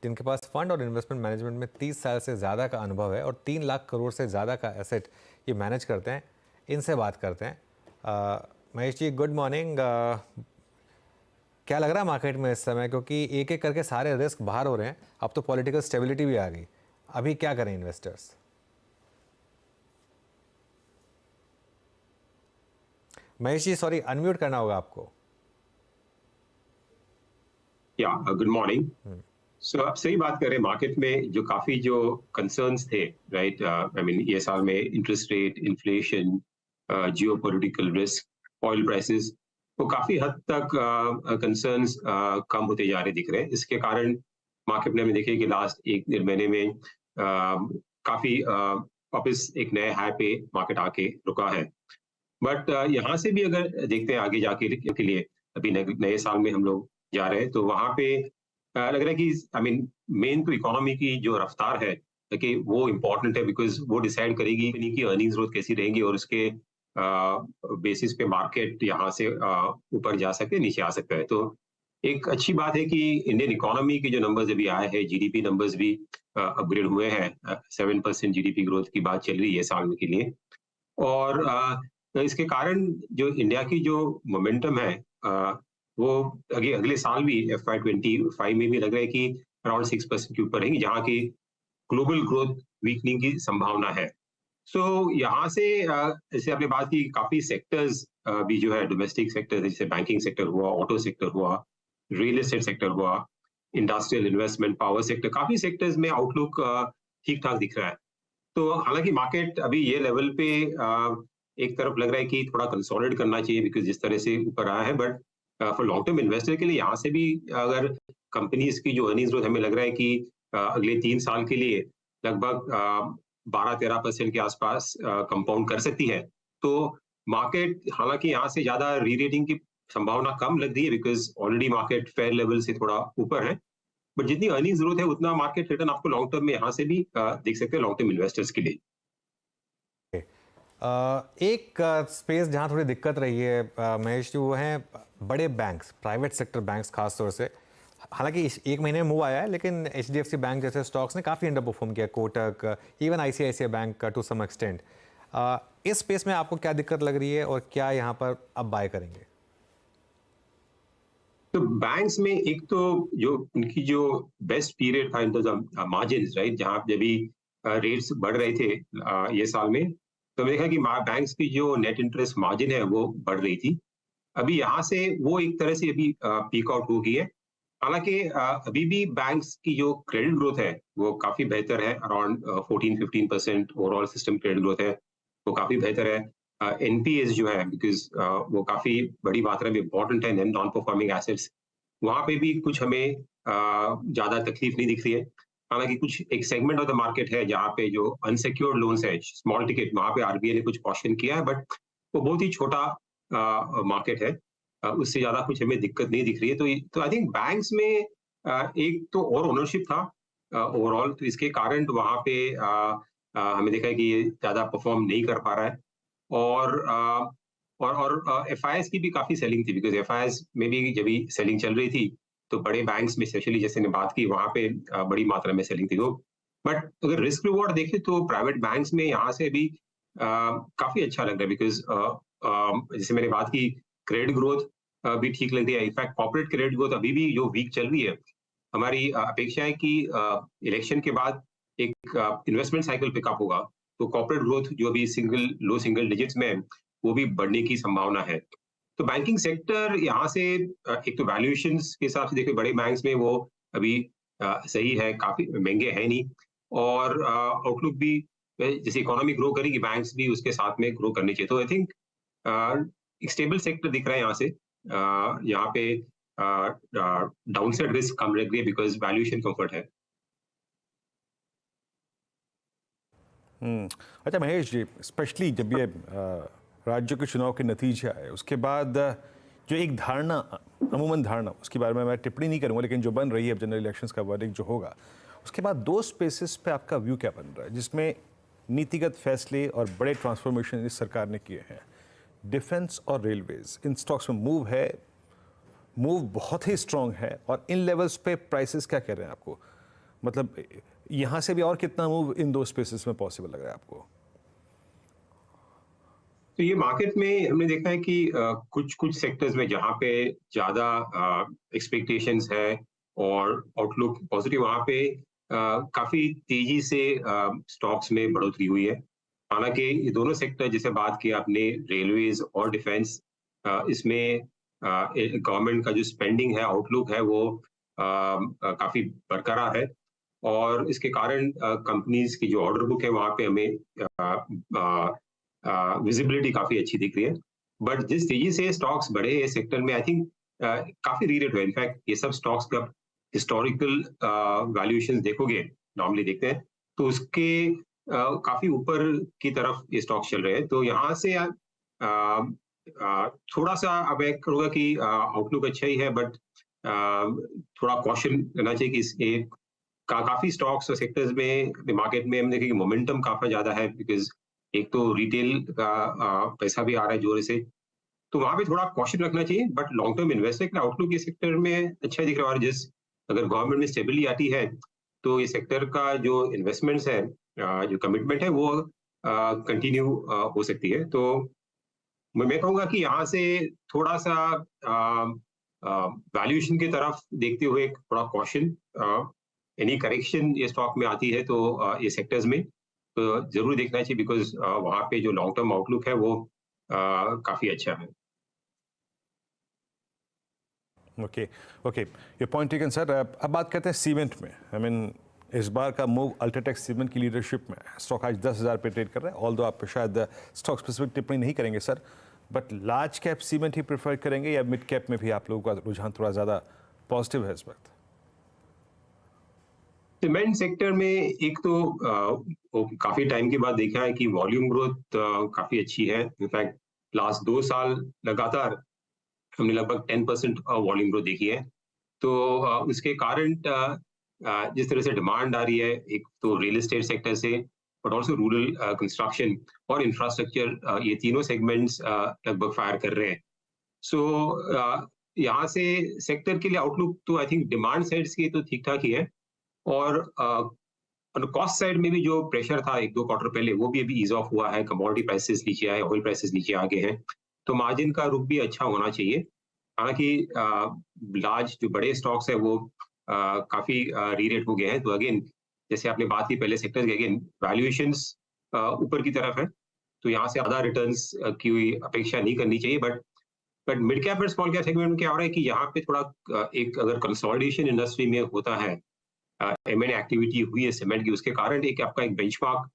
जिनके पास फंड और investment management में 30 साल से ज़्यादा का अनुभव है और 3 लाख करोड़ से ज़्यादा का एसेट ये मैनेज करते हैं। इनसे बात करते हैं। Mahesh ji, good morning. क्या लग रहा है मार्केट में इस समय, क्योंकि एक एक करके सारे रिस्क बाहर हो रहे हैं, अब तो पॉलिटिकल स्टेबिलिटी भी आ गई, अभी क्या करें investors? Mahesh ji sorry, unmute करना होगा आपको। Good morning. सो आप सही बात कर रहे हैं, मार्केट में जो काफी जो कंसर्न्स थे, राइट, आई मीन ये साल में interest rate, inflation, geopolitical risk, oil prices, वो काफी हद तक कंसर्न्स कम होते जा रहे दिख रहे हैं। इसके कारण मार्केट में हमें देखे कि लास्ट एक डेढ़ महीने में काफी वापस एक नए हाई पे मार्केट आके रुका है। बट यहाँ से भी अगर देखते हैं आगे जाके के लिए, अभी नए साल में हम लोग जा रहे हैं, तो वहां पे लग रहा है कि आई मीन मेन तो इकोनॉमी की जो रफ्तार है कि वो इम्पोर्टेंट है, बिकॉज वो डिसाइड करेगी कंपनी की अर्निंग्स ग्रोथ कैसी रहेंगी और उसके बेसिस पे मार्केट यहाँ से ऊपर जा सकते हैं, नीचे आ सकता है। तो एक अच्छी बात है कि इंडियन इकोनॉमी के जो नंबर्स अभी आए हैं, जीडीपी नंबर्स भी अपग्रेड हुए हैं। 7% जीडीपी ग्रोथ की बात चल रही है साल के लिए। और तो इसके कारण जो इंडिया की जो मोमेंटम है, वो अगले साल भी FY25 में भी लग रहा है कि अराउंड 6% के ऊपर रहेंगी, जहाँ की ग्लोबल ग्रोथ वीकनिंग की संभावना है। सो यहाँ से जैसे आपने बात की, काफी सेक्टर्स भी जो है डोमेस्टिक सेक्टर, जैसे बैंकिंग सेक्टर हुआ, ऑटो सेक्टर हुआ, रियल एस्टेट सेक्टर हुआ, इंडस्ट्रियल इन्वेस्टमेंट, पावर सेक्टर, काफी सेक्टर्स में आउटलुक ठीक ठाक दिख रहा है। तो हालांकि मार्केट अभी ये लेवल पे एक तरफ लग रहा है कि थोड़ा कंसोलिडेट करना चाहिए, बिकॉज जिस तरह से ऊपर आया है। But for long term investor के लिए यहाँ से भी अगर कंपनीज की जो अर्निंग्स ग्रोथ हमें लग रहा है कि अगले 3 साल के लिए लगभग 12-13% के आसपास कंपाउंड कर सकती है, तो मार्केट हालांकि यहाँ से ज्यादा री रेटिंग की संभावना कम लग रही है, because already market fair level से थोड़ा ऊपर है। बट जितनी अर्निंग जरूरत है उतना मार्केट रिटर्न आपको लॉन्ग टर्म में यहाँ से भी देख सकते हैं, लॉन्ग टर्म इन्वेस्टर्स के लिए। एक स्पेस जहाँ थोड़ी दिक्कत रही है महेश जी, वो हैं बड़े बैंक्स, प्राइवेट सेक्टर बैंक्स खास तौर से। हालांकि एक महीने में मूव आया है, लेकिन HDFC बैंक जैसे स्टॉक्स ने काफ़ी अंडर परफॉर्म किया, Kotak, even ICICI bank to some extent. इस स्पेस में आपको क्या दिक्कत लग रही है और क्या यहाँ पर अब बाय करेंगे? तो बैंक्स में एक तो जो उनकी जो बेस्ट पीरियड था in terms of margin, right, जहां जब भी रेट्स बढ़ रहे थे ये साल में, तो मैंने देखा कि बैंक्स की जो नेट इंटरेस्ट मार्जिन है वो बढ़ रही थी। अभी यहाँ से वो एक तरह से अभी पीक आउट हो गई है। हालांकि अभी भी बैंक्स की जो क्रेडिट ग्रोथ है वो काफी बेहतर है, around 14-15% overall system credit growth है, वो काफी बेहतर है। NPAs जो है, बिकॉज वो काफी बड़ी मात्रा में इंपॉर्टेंट है, नॉन परफॉर्मिंग एसेट्स, वहां पे भी कुछ हमें ज्यादा तकलीफ नहीं दिख रही है। हालांकि कुछ एक सेगमेंट ऑफ द मार्केट है जहाँ पे जो अनसिक्योर्ड लोन्स है, स्मॉल टिकट, वहां पे RBI ने कुछ कॉशन किया है, बट वो बहुत ही छोटा मार्केट है, उससे ज्यादा कुछ हमें दिक्कत नहीं दिख रही है। तो आई थिंक बैंक्स में एक तो और ओनरशिप था ओवरऑल, तो इसके कारण वहां पे हमें देखा है कि ये ज्यादा परफॉर्म नहीं कर पा रहा है। और FIs की भी काफी सेलिंग थी, बिकॉज FIs में भी जब भी सेलिंग चल रही थी, तो बड़े बैंक्स में स्पेशली जैसे ने बात की, वहां पे बड़ी मात्रा में सेलिंग थी। तो बट अगर रिस्क रिवॉर्ड देखें तो प्राइवेट बैंक्स में यहाँ से भी काफी अच्छा लग रहा है, बिकॉज जैसे मैंने बात की, क्रेडिट ग्रोथ भी ठीक लग रही है। इनफैक्ट कॉर्पोरेट क्रेडिट ग्रोथ अभी भी जो वीक चल रही है, हमारी अपेक्षा है कि इलेक्शन के बाद एक इन्वेस्टमेंट साइकिल पिकअप होगा, तो कॉर्पोरेट ग्रोथ जो अभी लो सिंगल डिजिट्स में है, वो भी बढ़ने की संभावना है। तो बैंकिंग सेक्टर यहाँ से एक तो वैल्यूएशंस के हिसाब से देखें, बड़े बैंक्स में वो अभी सही है, काफी महंगे है नहीं, और आउटलुक भी जैसे इकोनॉमी ग्रो करेगी, बैंक्स भी उसके साथ में ग्रो करनी चाहिए। तो आई थिंक एक स्टेबल सेक्टर दिख रहा है यहाँ से। यहाँ पे डाउनसाइड रिस्क कम रह गई है, बिकॉज वैल्यूएशन कंफर्ट है। अच्छा महेश जी, स्पेशली जब ये राज्यों के चुनाव के नतीजे आए उसके बाद जो एक धारणा, अमूमन धारणा, उसके बारे में मैं टिप्पणी नहीं करूंगा, लेकिन जो बन रही है अब जनरल इलेक्शंस का वर्डिक्ट जो होगा, उसके बाद दो स्पेसेस पे आपका व्यू क्या बन रहा है जिसमें नीतिगत फैसले और बड़े ट्रांसफॉर्मेशन इस सरकार ने किए हैं? डिफेंस और रेलवेज, इन स्टॉक्स में मूव बहुत ही स्ट्रांग है, और इन लेवल्स पे प्राइसेस क्या कह रहे हैं आपको? मतलब यहाँ से भी और कितना मूव इन दो स्पेसेस में पॉसिबल लग रहा है आपको? तो ये मार्केट में हमने देखा है कि कुछ कुछ सेक्टर्स में जहाँ पे ज़्यादा एक्सपेक्टेशंस है और आउटलुक पॉजिटिव, वहाँ पे काफ़ी तेज़ी से स्टॉक्स में बढ़ोतरी हुई है। हालाँकि ये दोनों सेक्टर जैसे बात की आपने, रेलवेज़ और डिफेंस, इसमें गवर्नमेंट का जो स्पेंडिंग है, आउटलुक है, वो काफ़ी बरकरार है और इसके कारण कंपनीज़ की जो ऑर्डर बुक है वहाँ पे हमें विजिबिलिटी काफ़ी अच्छी दिख रही है। बट जिस तेज़ी से स्टॉक्स बढ़े इस सेक्टर में, आई थिंक काफ़ी रीरेट हुए। इनफैक्ट ये सब स्टॉक्स का हिस्टोरिकल वैल्यूएशंस देखोगे, नॉर्मली देखते हैं, तो उसके काफ़ी ऊपर की तरफ ये स्टॉक्स चल रहे हैं। तो यहाँ से थोड़ा-सा अब मैं कहूँगा कि आउटलुक अच्छा ही है, बट थोड़ा कॉशन रहना चाहिए कि इस एक काफ़ी स्टॉक्स और सेक्टर्स में मार्केट में हम देखें कि मोमेंटम काफ़ी ज़्यादा है, बिकॉज़ एक तो रिटेल का पैसा भी आ रहा है जोर से, तो वहाँ पे थोड़ा कॉशन रखना चाहिए। बट लॉन्ग टर्म इन्वेस्टमेंट का आउटलुक इस सेक्टर में अच्छा दिख रहा है और जिस अगर गवर्नमेंट में स्टेबिलिटी आती है, तो इस सेक्टर का जो इन्वेस्टमेंट्स है, जो कमिटमेंट है, वो कंटिन्यू हो सकती है। तो मैं कहूँगा कि यहाँ से थोड़ा-सा वैल्यूएशन की तरफ देखते हुए थोड़ा कॉशन, एनी करेक्शन ये स्टॉक में आती है तो ये सेक्टर्स में तो ज़रूर देखना चाहिए, बिकॉज़ वहाँ पे जो लॉन्ग टर्म आउटलुक है वो काफ़ी अच्छा है। ओके, ओके, ये पॉइंट टेकन सर। अब बात करते हैं सीमेंट में। आई मीन इस बार का मूव अल्ट्राटेक सीमेंट की लीडरशिप में, स्टॉक आज 10,000 पे ट्रेड कर रहा है। ऑल्दो आप शायद स्टॉक स्पेसिफिक टिप्पणी नहीं करेंगे sir, but large cap cement he prefer करेंगे या मिड कैप में भी आप लोगों का रुझान थोड़ा ज़्यादा पॉजिटिव है इस वक्त? सीमेंट सेक्टर में एक तो काफ़ी टाइम के बाद देखा है कि वॉल्यूम ग्रोथ काफ़ी अच्छी है। इनफैक्ट लास्ट 2 साल लगातार हमने लगभग 10% वॉल्यूम ग्रोथ देखी है। तो उसके कारण जिस तरह से डिमांड आ रही है, एक तो रियल एस्टेट सेक्टर से, बट आल्सो रूरल कंस्ट्रक्शन और इंफ्रास्ट्रक्चर, ये तीनों सेगमेंट्स लगभग फायर कर रहे हैं। सो यहाँ से सेक्टर के लिए आउटलुक तो आई थिंक डिमांड साइड्स की तो ठीक-ठाक ही है और कॉस्ट साइड में भी जो प्रेशर था 1-2 क्वार्टर पहले, वो भी अभी ईज़ ऑफ हुआ है। कमोडिटी प्राइसेस नीचे आए, ऑयल प्राइसेस नीचे आ गए हैं, तो मार्जिन का रुख भी अच्छा होना चाहिए। हालाँकि लार्ज जो बड़े स्टॉक्स हैं वो काफ़ी री-रेट हो गए हैं। तो अगेन जैसे आपने बात की पहले सेक्टर्स की, अगेन वैल्यूएशंस ऊपर की तरफ है, तो यहाँ से ज़्यादा रिटर्न्स की अपेक्षा नहीं करनी चाहिए। बट मिड कैप और स्मॉल कैप सेगमेंट में क्या हो रहा है कि यहाँ पे थोड़ा एक अगर कंसोलिडेशन इंडस्ट्री में होता है, एम&ए एक्टिविटी हुई है सीमेंट की, उसके कारण एक आपका एक बेंचमार्क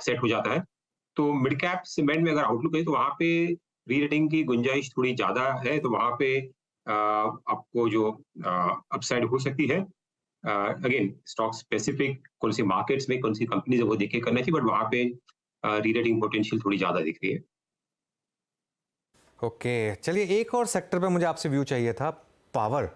सेट हो जाता है। तो मिड कैप सीमेंट में अगर आउटलुक है तो वहाँ पे री-रेटिंग की गुंजाइश थोड़ी ज़्यादा है, तो वहाँ पे आपको जो अपसाइड हो सकती है। अगेन स्टॉक स्पेसिफिक कौन सी मार्केट्स में कौन सी कंपनीज है वो देख के करना चाहिए, बट वहाँ पे री-रेटिंग पोटेंशियल थोड़ी ज़्यादा दिख रही है। ओके, चलिए एक और सेक्टर पे मुझे आपसे व्यू चाहिए था, पावर।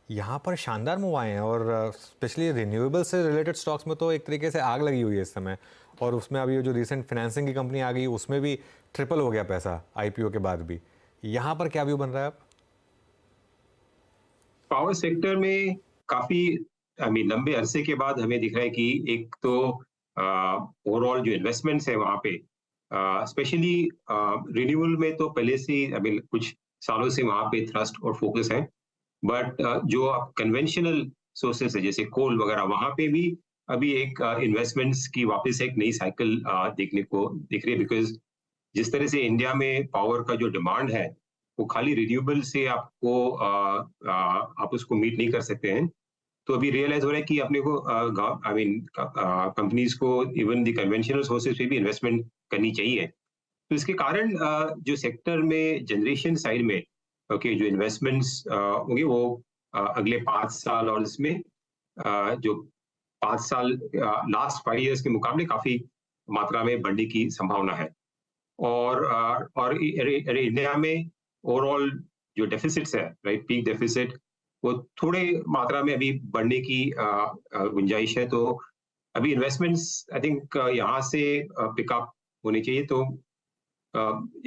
यहाँ पर शानदार मूव आए हैं और स्पेशली रिन्यूएबल से रिलेटेड स्टॉक्स में तो एक तरीके से आग लगी हुई है इस समय, और उसमें अभी जो रिसेंट फाइनेंसिंग की कंपनी आ गई उसमें भी ट्रिपल हो गया पैसा आईपीओ के बाद भी। यहाँ पर क्या व्यू बन रहा है अब? पावर सेक्टर में काफ़ी लंबे अरसे के बाद हमें दिख रहा है कि एक तो ओवरऑल जो इन्वेस्टमेंट्स है वहाँ पे स्पेशली रिन्यूएबल में तो पहले से ही कुछ सालों से वहाँ पे थ्रस्ट और फोकस है। बट जो आप कन्वेंशनल सोर्सेस है जैसे कोल वगैरह, वहाँ पे भी अभी एक इन्वेस्टमेंट्स की वापस एक नई साइकिल देखने को दिख रही है, बिकॉज जिस तरह से इंडिया में पावर का जो डिमांड है वो खाली रिन्यूएबल से आपको आप उसको मीट नहीं कर सकते हैं। तो अभी रियलाइज हो रहा है कि अपने को कंपनीज को इवन द कन्वेंशनल सोर्सेज पे भी इन्वेस्टमेंट करनी चाहिए। तो इसके कारण जो सेक्टर में जनरेशन साइड में जो इन्वेस्टमेंट्स होंगे वो अगले 5 साल और इसमें जो 5 साल लास्ट 5 इयर्स के मुकाबले काफी मात्रा में बढ़ने की संभावना है। और अरे इंडिया में ओवरऑल जो डेफिसिट्स है, राइट, पीक डेफिसिट, वो थोड़े मात्रा में अभी बढ़ने की गुंजाइश है। तो अभी इन्वेस्टमेंट्स आई थिंक यहाँ से पिकअप होने चाहिए। तो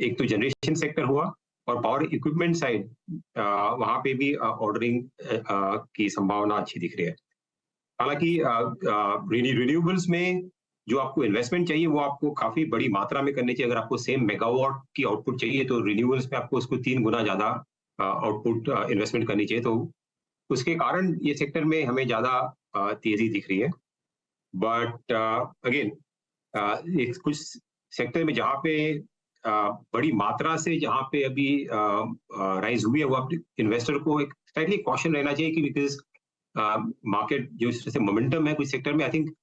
एक तो जनरेशन सेक्टर हुआ और पावर इक्विपमेंट साइड वहाँ पे भी ऑर्डरिंग की संभावना अच्छी दिख रही है। हालांकि रिन्यूएबल्स में जो आपको इन्वेस्टमेंट चाहिए वो आपको काफी बड़ी मात्रा में करनी चाहिए। अगर आपको सेम मेगावाट की आउटपुट चाहिए तो रिन्यूएबल्स में आपको उसको 3 गुना ज्यादा आउटपुट इन्वेस्टमेंट करनी चाहिए। तो उसके कारण ये सेक्टर में हमें ज्यादा तेजी दिख रही है। बट अगेन एक कुछ सेक्टर में जहाँ पे बड़ी मात्रा से जहाँ पे अभी राइज हुई है वो अपने इन्वेस्टर को एक स्लाइटली कॉशन रहना चाहिए कि बिकॉज मार्केट जो इस तरह से मोमेंटम है कुछ सेक्टर में, आई थिंक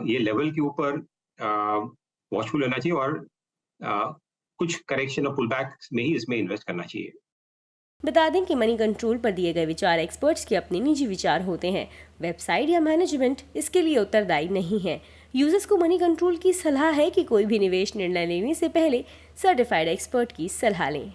ये लेवल के ऊपर वॉचफुल रहना चाहिए और कुछ करेक्शन और पुल बैक में ही इसमें इन्वेस्ट करना चाहिए। बता दें कि मनी कंट्रोल पर दिए गए विचार एक्सपर्ट्स के अपने निजी विचार होते हैं। वेबसाइट या मैनेजमेंट इसके लिए उत्तरदायी नहीं है। यूजर्स को मनी कंट्रोल की सलाह है कि कोई भी निवेश निर्णय लेने से पहले सर्टिफाइड एक्सपर्ट की सलाह लें।